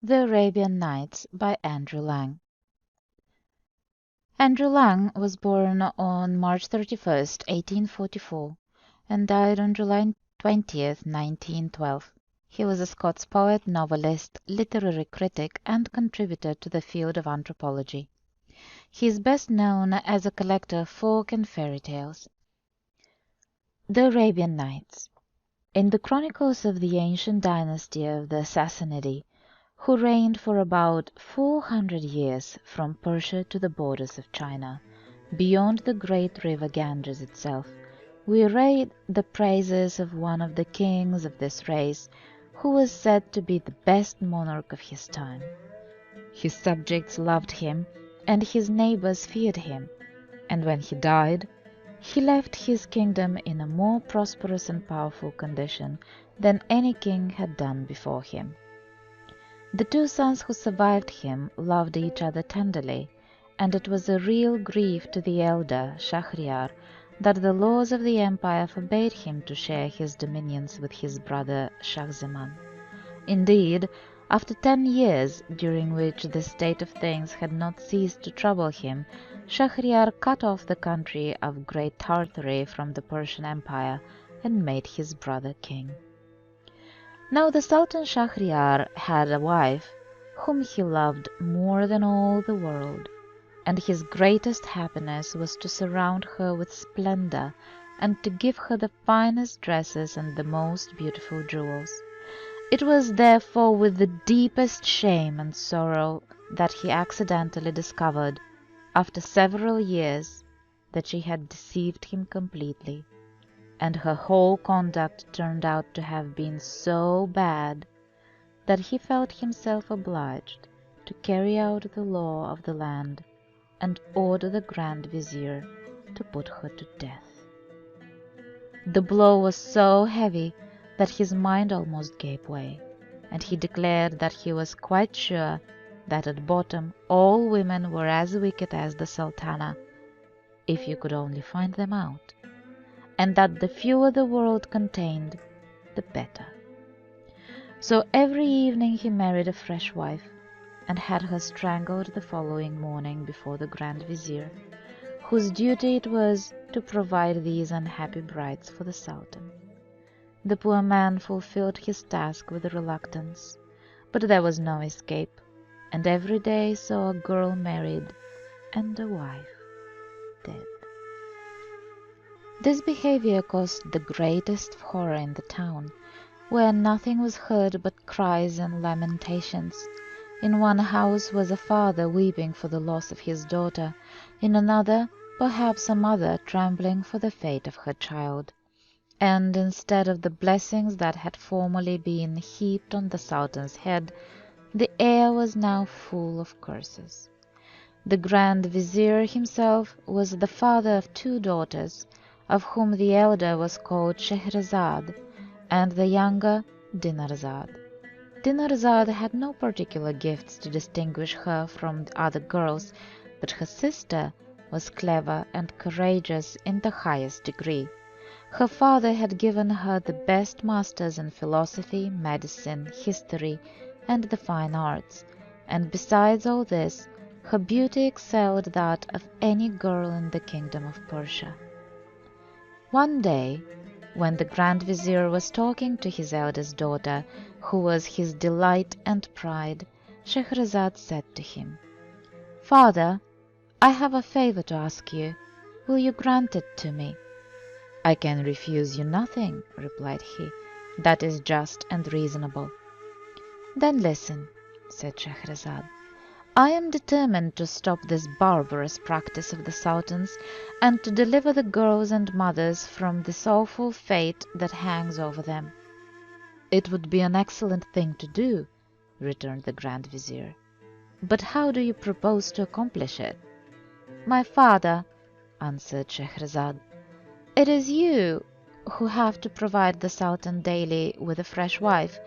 The Arabian Nights by Andrew Lang. Andrew Lang was born on March 31st, 1844, and died on July 20th, 1912. He was a Scots poet, novelist, literary critic, and contributor to the field of anthropology. He is best known as a collector of folk and fairy tales. The Arabian Nights. In the chronicles of the ancient dynasty of the Sassanidae, who reigned for about 400 years from Persia to the borders of China, beyond the great river Ganges itself, we read the praises of one of the kings of this race, who was said to be the best monarch of his time. His subjects loved him, and his neighbors feared him, and when he died, he left his kingdom in a more prosperous and powerful condition than any king had done before him. The two sons who survived him loved each other tenderly, and it was a real grief to the elder, Shahriar, that the laws of the empire forbade him to share his dominions with his brother Shahzaman. Indeed, after 10 years, during which this state of things had not ceased to trouble him, Shahriar cut off the country of Great Tartary from the Persian Empire and made his brother king. Now the Sultan Shahriar had a wife whom he loved more than all the world, and his greatest happiness was to surround her with splendor and to give her the finest dresses and the most beautiful jewels. It was therefore with the deepest shame and sorrow that he accidentally discovered, after several years, that she had deceived him completely, and her whole conduct turned out to have been so bad that he felt himself obliged to carry out the law of the land and order the Grand Vizier to put her to death. The blow was so heavy that his mind almost gave way, and he declared that he was quite sure that at bottom all women were as wicked as the Sultana, if you could only find them out, and that the fewer the world contained, the better. So every evening he married a fresh wife, and had her strangled the following morning before the Grand Vizier, whose duty it was to provide these unhappy brides for the Sultan. The poor man fulfilled his task with reluctance, but there was no escape, and every day saw a girl married and a wife dead. This behavior caused the greatest horror in the town, where nothing was heard but cries and lamentations. In one house was a father weeping for the loss of his daughter, in another perhaps a mother trembling for the fate of her child. And instead of the blessings that had formerly been heaped on the Sultan's head, the air was now full of curses. The Grand Vizier himself was the father of 2 daughters, of whom the elder was called Sheherazade, and the younger Dinarzade. Dinarzade had no particular gifts to distinguish her from the other girls, but her sister was clever and courageous in the highest degree. Her father had given her the best masters in philosophy, medicine, history, and the fine arts, and besides all this, her beauty excelled that of any girl in the kingdom of Persia. One day, when the Grand Vizier was talking to his eldest daughter, who was his delight and pride, Sheherazade said to him, "Father, I have a favor to ask you. Will you grant it to me?" "I can refuse you nothing," replied he. "That is just and reasonable." "Then listen," said Sheherazade. "I am determined to stop this barbarous practice of the Sultan's, and to deliver the girls and mothers from this awful fate that hangs over them." "It would be an excellent thing to do," returned the Grand Vizier. "But how do you propose to accomplish it?" "My father," answered Sheherazade, "it is you who have to provide the Sultan daily with a fresh wife,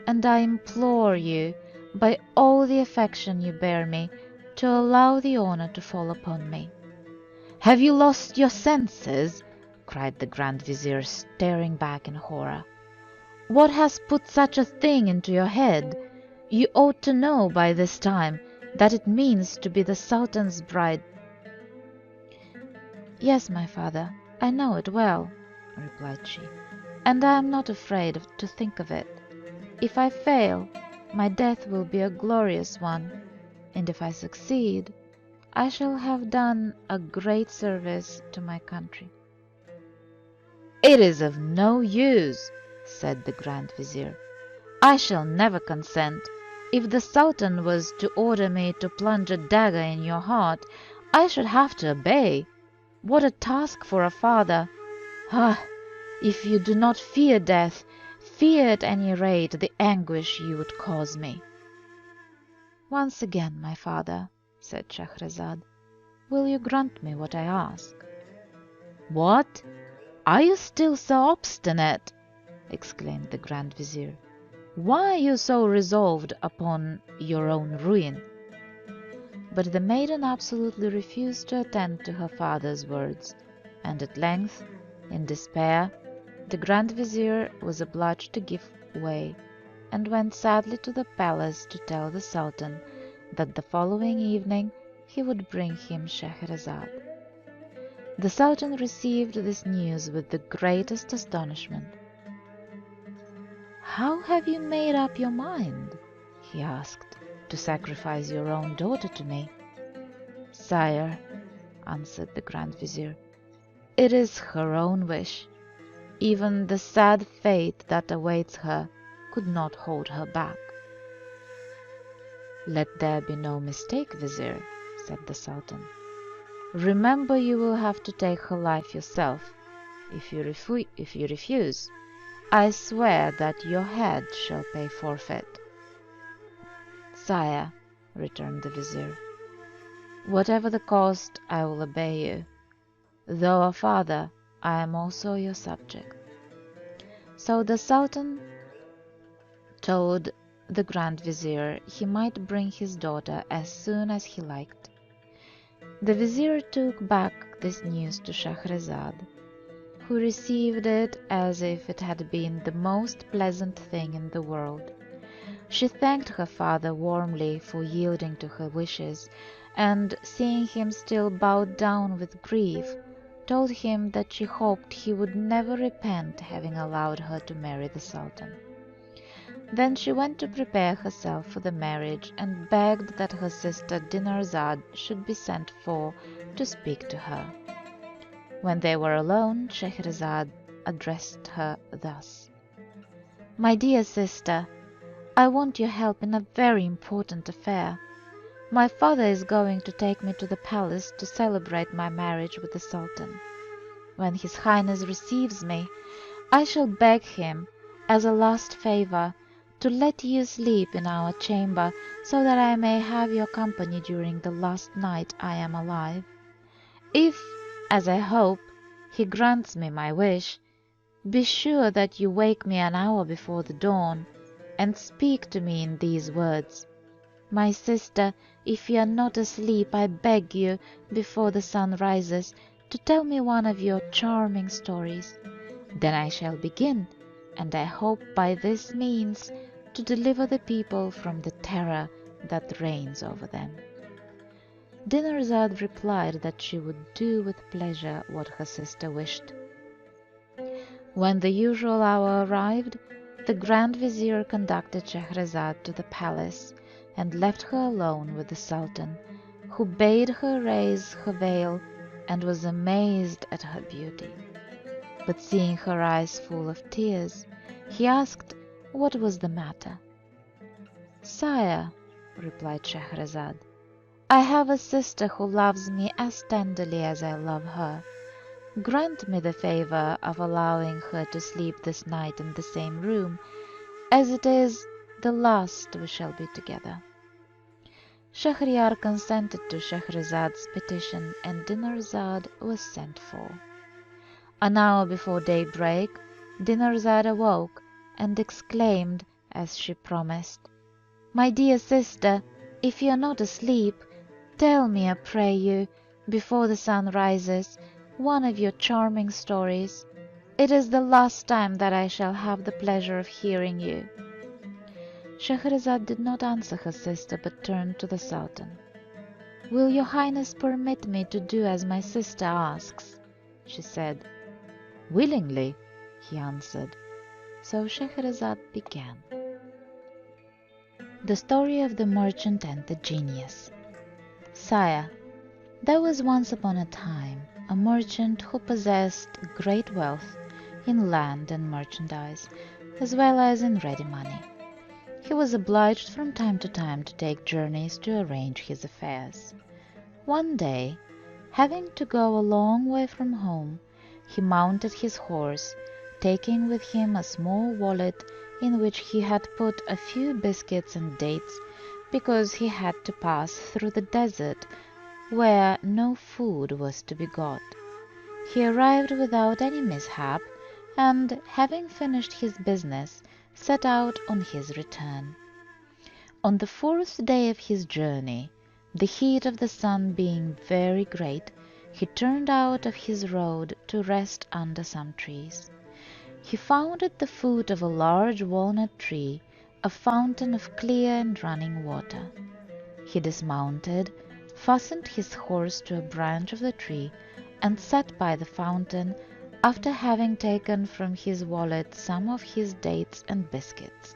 and I implore you, by all the affection you bear me, to allow the honor to fall upon me." "Have you lost your senses?" cried the Grand Vizier, starting back in horror. "What has put such a thing into your head? You ought to know by this time that it means to be the Sultan's bride." "Yes, my father, I know it well," replied she, "and I am not afraid to think of it. If I fail, my death will be a glorious one, and if I succeed, I shall have done a great service to my country." "It is of no use," said the Grand Vizier. "I shall never consent. If the Sultan was to order me to plunge a dagger in your heart, I should have to obey. What a task for a father! Ah, if you do not fear death, fear at any rate the anguish you would cause me." "Once again, my father," said Shahrazad, "will you grant me what I ask?" "What? Are you still so obstinate?" exclaimed the Grand Vizier. "Why are you so resolved upon your own ruin?" But the maiden absolutely refused to attend to her father's words, and at length, in despair, the Grand Vizier was obliged to give way, and went sadly to the palace to tell the Sultan that the following evening he would bring him Sheherazade. The Sultan received this news with the greatest astonishment. "How have you made up your mind," he asked, "to sacrifice your own daughter to me?" "Sire," answered the Grand Vizier, "it is her own wish. Even the sad fate that awaits her could not hold her back." "Let there be no mistake, Vizier," said the Sultan. "Remember you will have to take her life yourself. If you refuse, I swear that your head shall pay forfeit." "Sire," returned the Vizier, "whatever the cost, I will obey you. Though a father, I am also your subject." So the Sultan told the Grand Vizier he might bring his daughter as soon as he liked. The Vizier took back this news to Shahrazad, who received it as if it had been the most pleasant thing in the world. She thanked her father warmly for yielding to her wishes, and, seeing him still bowed down with grief, told him that she hoped he would never repent having allowed her to marry the Sultan. Then she went to prepare herself for the marriage, and begged that her sister Dinarzade should be sent for to speak to her. When they were alone, Sheherazade addressed her thus: "My dear sister, I want your help in a very important affair. My father is going to take me to the palace to celebrate my marriage with the Sultan. When His Highness receives me, I shall beg him, as a last favor, to let you sleep in our chamber, so that I may have your company during the last night I am alive. If, as I hope, he grants me my wish, be sure that you wake me an hour before the dawn, and speak to me in these words: 'My sister, if you are not asleep, I beg you, before the sun rises, to tell me one of your charming stories. Then I shall begin, and I hope by this means to deliver the people from the terror that reigns over them.'" Dinarzade replied that she would do with pleasure what her sister wished. When the usual hour arrived, the Grand Vizier conducted Sheherazade to the palace, and left her alone with the Sultan, who bade her raise her veil, and was amazed at her beauty. But seeing her eyes full of tears, he asked what was the matter. "Sire," replied Sheherazade, "I have a sister who loves me as tenderly as I love her. Grant me the favor of allowing her to sleep this night in the same room, as it is the last we shall be together." Shahriar consented to Shahrazade's petition, and Dinarzade was sent for. An hour before daybreak, Dinarzade awoke, and exclaimed, as she promised: "My dear sister, if you are not asleep, tell me, I pray you, before the sun rises, one of your charming stories. It is the last time that I shall have the pleasure of hearing you." Sheherazade did not answer her sister, but turned to the Sultan. "Will your Highness permit me to do as my sister asks?" she said. "Willingly," he answered. So Sheherazade began. The Story of the Merchant and the Genius. Sire, there was once upon a time a merchant who possessed great wealth in land and merchandise, as well as in ready money. He was obliged from time to time to take journeys to arrange his affairs. One day, having to go a long way from home, he mounted his horse, taking with him a small wallet in which he had put a few biscuits and dates, because he had to pass through the desert where no food was to be got. He arrived without any mishap, and, having finished his business, set out on his return. On the 4th day of his journey, the heat of the sun being very great, he turned out of his road to rest under some trees. He found at the foot of a large walnut tree a fountain of clear and running water. He dismounted, fastened his horse to a branch of the tree, and sat by the fountain, after having taken from his wallet some of his dates and biscuits.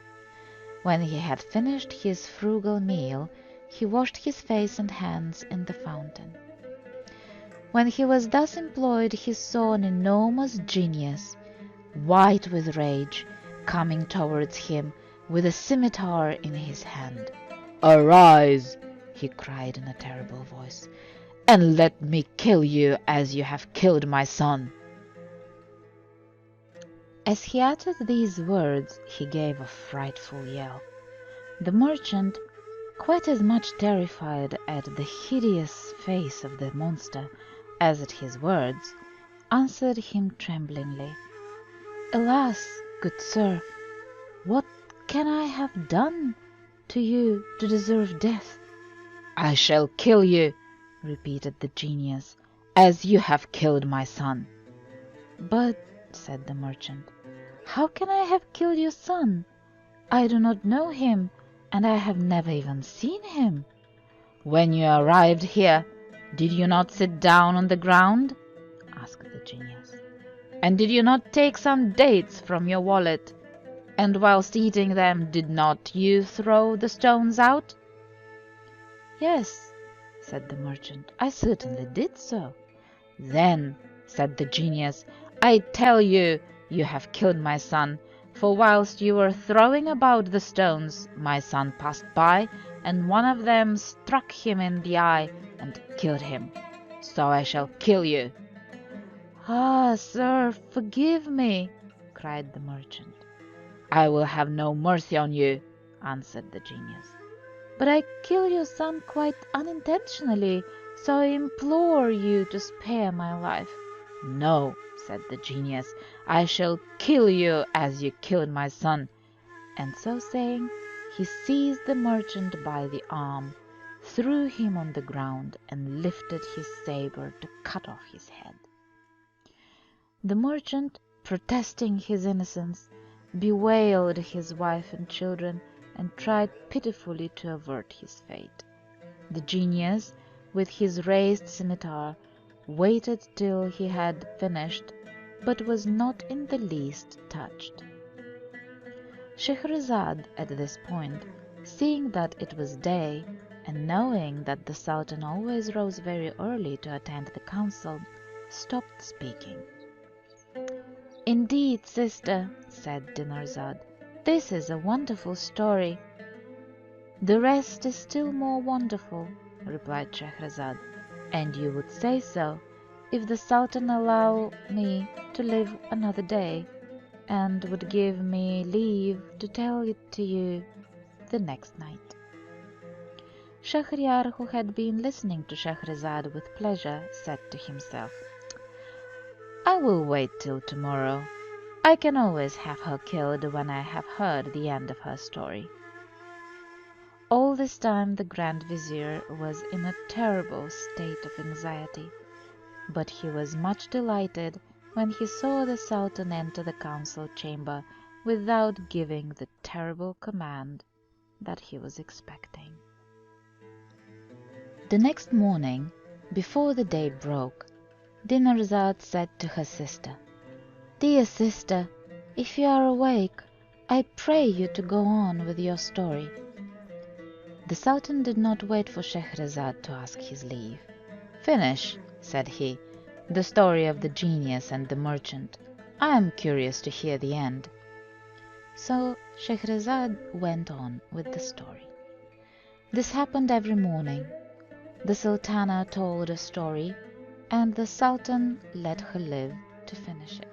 When he had finished his frugal meal, he washed his face and hands in the fountain. When he was thus employed, he saw an enormous genius, white with rage, coming towards him with a scimitar in his hand. "Arise," he cried in a terrible voice, "and let me kill you as you have killed my son." As he uttered these words, he gave a frightful yell. The merchant, quite as much terrified at the hideous face of the monster as at his words, answered him tremblingly, "Alas, good sir, what can I have done to you to deserve death?" "I shall kill you," repeated the genius, "as you have killed my son." "But," said the merchant, "how can I have killed your son? I do not know him, and I have never even seen him." "When you arrived here, did you not sit down on the ground?" asked the genius. "And did you not take some dates from your wallet? And whilst eating them, did not you throw the stones out?" "Yes," said the merchant, "I certainly did so." "Then," said the genius, "I tell you, you have killed my son, for whilst you were throwing about the stones, my son passed by, and one of them struck him in the eye and killed him. So I shall kill you." "Ah, sir, forgive me," cried the merchant. "I will have no mercy on you," answered the genius. "But I killed your son quite unintentionally, so I implore you to spare my life." "No," said the genius, "I shall kill you as you killed my son." And so saying, he seized the merchant by the arm, threw him on the ground, and lifted his sabre to cut off his head. The merchant, protesting his innocence, bewailed his wife and children, and tried pitifully to avert his fate. The genius, with his raised scimitar, waited till he had finished, but was not in the least touched. Sheherazade, at this point, seeing that it was day, and knowing that the Sultan always rose very early to attend the council, stopped speaking. "Indeed, sister," said Dinarzade, "this is a wonderful story." "The rest is still more wonderful," replied Sheherazade, "and you would say so, if the Sultan allow me to live another day, and would give me leave to tell it to you the next night." Shahriar, who had been listening to Sheherazade with pleasure, said to himself, "I will wait till tomorrow. I can always have her killed when I have heard the end of her story." All this time the Grand Vizier was in a terrible state of anxiety, but he was much delighted when he saw the Sultan enter the council chamber without giving the terrible command that he was expecting. The next morning, before the day broke, Dinarzade said to her sister, "Dear sister, if you are awake, I pray you to go on with your story." The Sultan did not wait for Sheherazade to ask his leave. "Finish," said he, "the story of the genius and the merchant. I am curious to hear the end." So Sheherazade went on with the story. This happened every morning. The Sultana told a story, and the Sultan let her live to finish it.